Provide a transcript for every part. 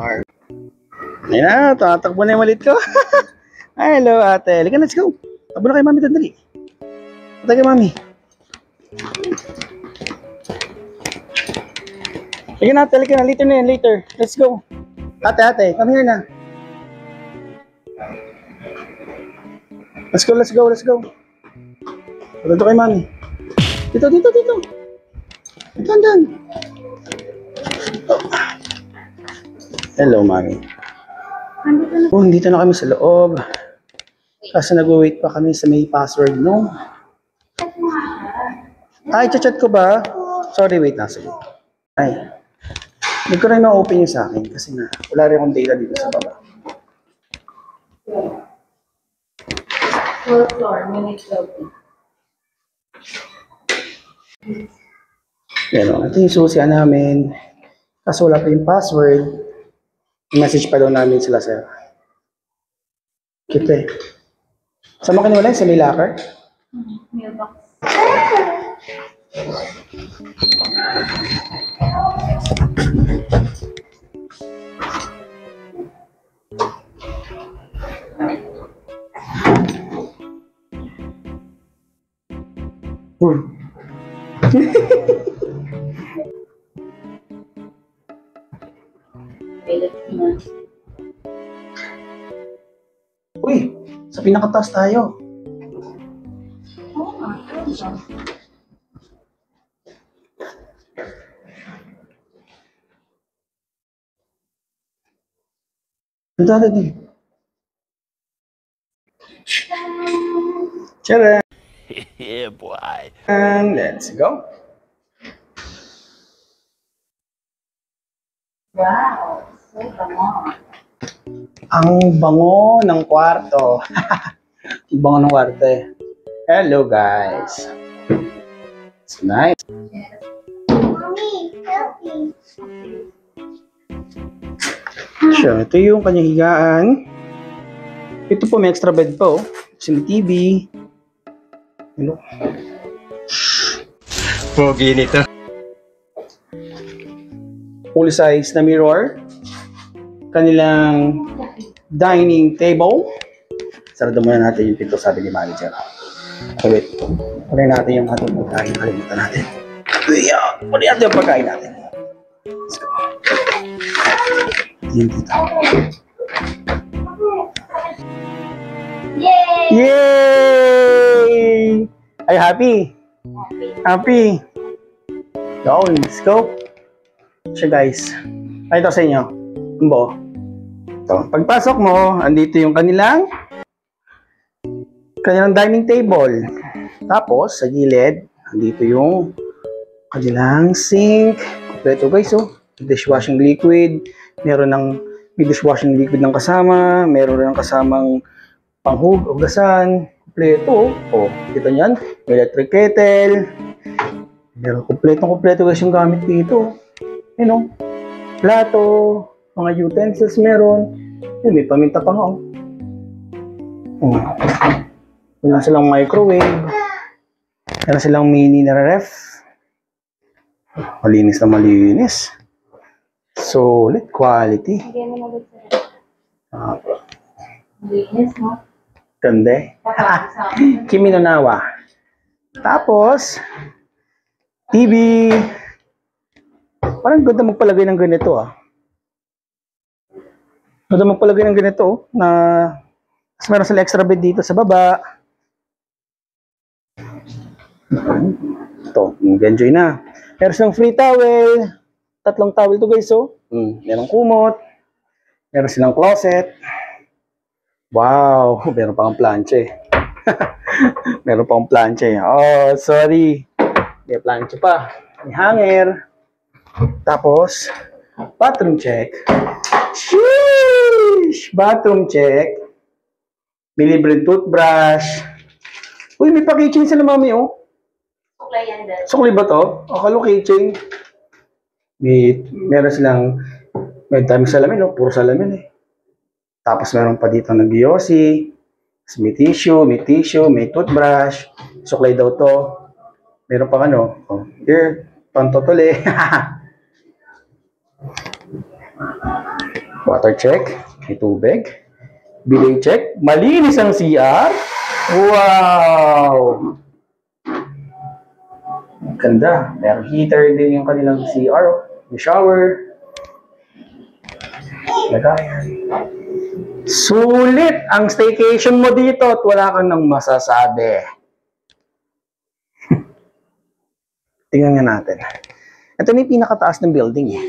Mark. Ayun na, tatakbo na yung malit ko. Ay, hello ate. Halika, let's go. Tabo na kay mami, dandali. Patay kay mami. Halika na ate, halika na. Later na yan, later. Let's go. Ate, come here na. Let's go. Dito kay mami. Dito. Dandan. Hello, mami. Oh, dito na kami sa loob. Kasi nag-wait pa kami sa may password, no? Ay, chat ko ba? Sorry, wait na. Sige. Ay. Hindi ko rin ma-open yung sa akin kasi na wala rin akong data dito sa baba. Fourth floor, minute lobby. Yan, ito yung susian namin. Kaso wala pa yung password. I-message pa daw namin sila sir. Kita eh. Saan mo kinuha sa may locker? Mailbox. Uy, sa pinakataas tayo. Ang dami din. Tara! Yeah, boy. And let's go. Wow, so bango. Ang bango ng kwarto. Ang bango ng kwarto eh. Hello guys. It's nice. Mommy, help me. So, ito yung kanyang higaan. Ito po may extra bed pa oh. Kasi may TV. Hello. Pogi nito. Full size na mirror. Kanilang dining table. Sarado muna natin yung pinto, sabi ni manager. Okay, wait. Punin natin yung ating pagkain. Kalimutan natin. Punin natin yung pagkain natin. Let's go. Yan dito. Yay! Yay! Are you happy? Happy? Go, let's go. So guys, ito sa inyo. Umbo. So, pagpasok mo, andito yung kanilang dining table. Tapos, sa gilid, andito yung kanilang sink. Kompleto guys, oh. Dishwashing liquid. May dishwashing liquid ng kasama. Meron rin kasamang panghugasan. Kompleto, oh. Kita nyan, may electric kettle. Meron kompleto guys yung gamit dito. You know, plato, mga utensils meron. Yun, may paminta pa nga, oh. Meron silang microwave. Meron silang mini na ref. Malinis na malinis. Solid quality. Again, mo na ba linis, no? Ganda eh. Kimi no Nawa. Tapos, TV. Parang ganda magpalagay ng ganito ah. Ganda magpalagay ng ganito oh, na mas meron sila extra bed dito sa baba. Ito, enjoy na. Meron silang free towel. 3 towel to guys oh. Merong kumot. Meron silang closet. Wow, meron pang plancha eh. Meron pang plancha eh. Oh, sorry. May plancha pa. May hanger. Tapos, bathroom check. Sheesh! Bathroom check. May libreng toothbrush. Uy, may pa-kitchen sila mami oh. Suklay yan dahil. Sukli ba to? Akala kitchen. Meron silang may dami salamin oh. Puro salamin eh. Tapos meron pa dito ng Giossi. May tissue, may toothbrush. Suklay daw to. Meron pa ano. Oh, here, pantotole. Water check. May tubig. Bidet check. Malinis ang CR. Wow! Ganda. Meron heater din yung kanilang CR. May shower. Lagayan. Sulit ang staycation mo dito at wala kang nang masasabi. Tingnan nga natin. Ito na yung pinakataas ng building eh.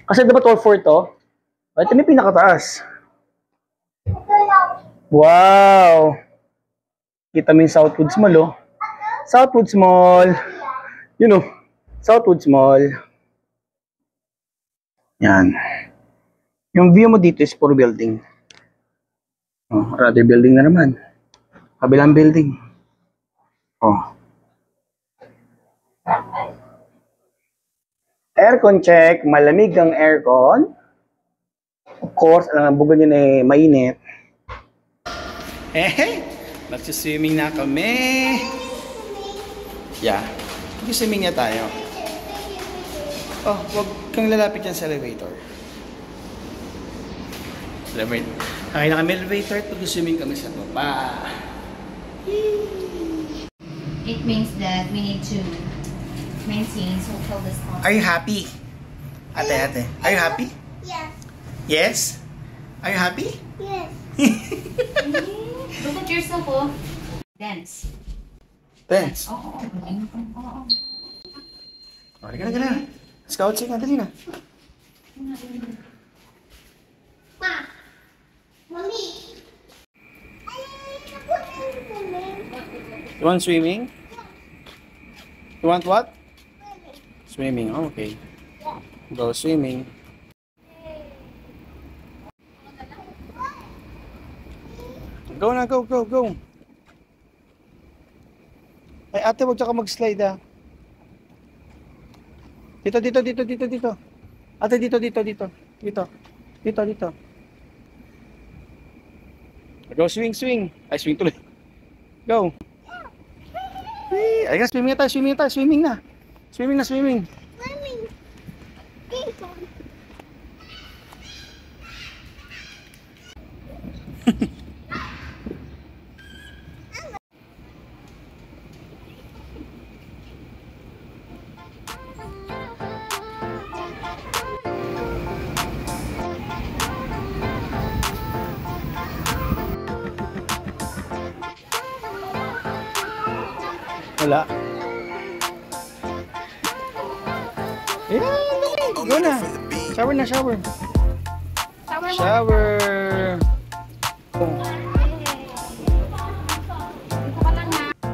Kasi diba 12 floor to? Ito na yung pinakataas. Wow! Kita mo yung Southwoods Mall oh. Southwoods Mall. You know, Southwoods Mall. Yan. Yung view mo dito is puro building. Oh, rather building na naman. Kabilang building. Oh. Aircon check. Malamig ang aircon. Of course, alam nga, bugo nyo na eh, mainit. Magsiswimming na kami. Yeah. Mag-swimming na tayo. Oh, wag kang lalapit yan sa elevator. Kaya na kami elevator at mag-swimming kami sa baba. It means that we need to maintain social distance. Are you happy? Ate. Are you happy? Yes. Yes? Are you happy? Yes. Look at yourself, oh. Dance. Dance. Oo. Halika na. Scout sick na, dali na. Ma! Mommy! You want swimming? You want what? Swimming. Oh, okay. Go swimming. Go na, go. Ay, ate, wag ka mag-slide ah. Dito. Ate, dito. Go, swing. Ay, swing tuloy. Go. Ay, swimming na. Swimming. Wala. Go na. Shower.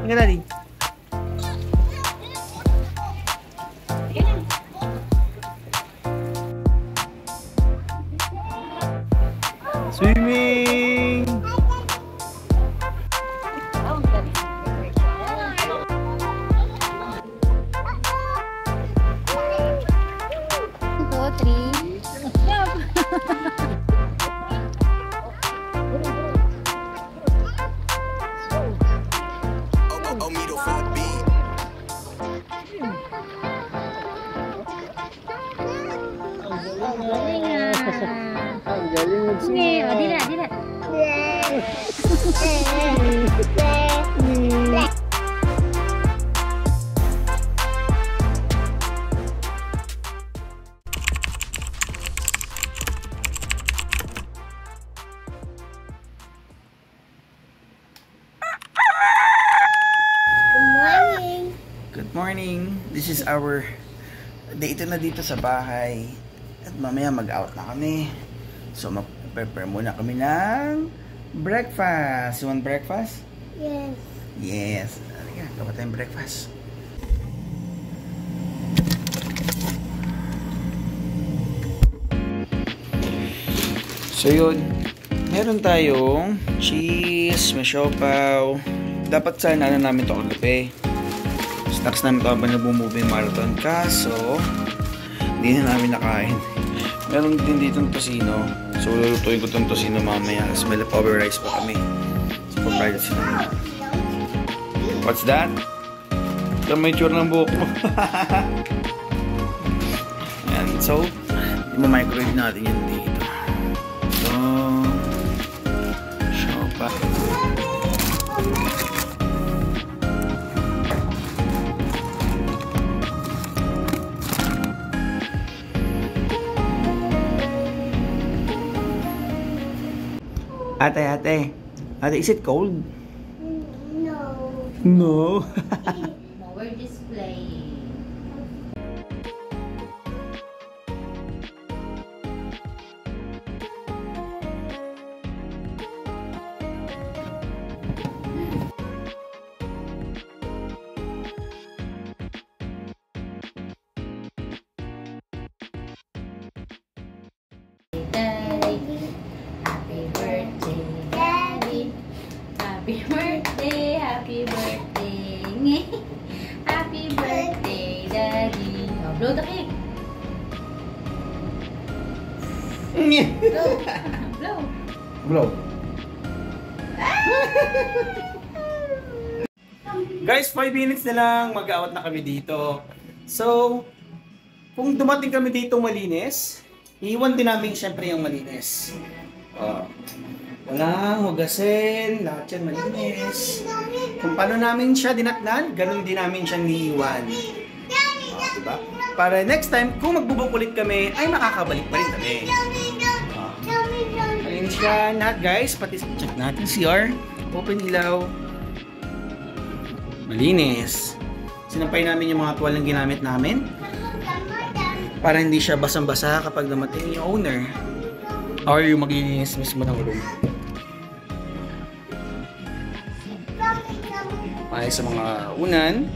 Nga dali. Swimming. Sini, dila. Good morning. This is our date na dito sa bahay. At mamaya mag-out na kami. So, mag-prepare muna kami ng breakfast. You want breakfast? Yes. Yes. Halika, gawa tayong breakfast. So, yun. Meron tayong cheese, may siopaw. Dapat sana namin ito kagabi. Snacks namin ito habang nabumubi marathon. Kaso, hindi na namin nakain. Meron din dito ng tosino. So, lulutuin ko itong tosino mamaya. Tapos may leftover rice pa kami. So, pag-pride sila. What's that? Ito may tsura ng buhok mo. Ayan. So, i-microwave natin yan dito. So, siopa. Ate, is it cold? No. No, we're displaying. Daddy, happy birthday, Daddy. Happy birthday, happy birthday. Happy birthday, Daddy. Oh, blow the cake. Blow. Blow. Blow. Guys, 5 minutes na lang mag-out na kami dito. So, kung dumating kami dito malinis, iwan din namin syempre yung malinis. Walang hugasin, lahat yan malinis. Kung paano namin siya dinatnan, ganun din namin siyang niiwan. Diba? Para next time, kung magbubuk ulit kami, ay makakabalik pa rin kami. Malinis yan lahat guys, pati check natin CR. Open ilaw. Malinis. Sinampay namin yung mga tuwalang ginamit namin. Para hindi siya basang-basa kapag dumating yung owner. Or yung maglilinis mismo ng room. Ay sa mga unan.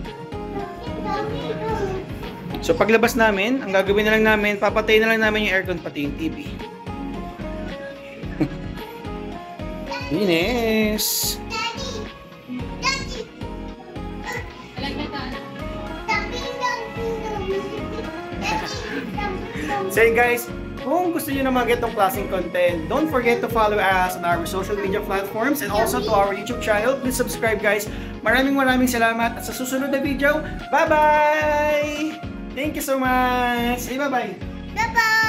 So paglabas namin, ang gagawin na lang namin, papatay na lang namin yung aircon pati yung TV. Linis. So guys, kung gusto niyo na mga ganitong klaseng content, don't forget to follow us on our social media platforms and also to our YouTube channel. Please subscribe guys. Maraming salamat at sa susunod na video, bye-bye! Thank you so much! Say bye-bye! Bye-bye!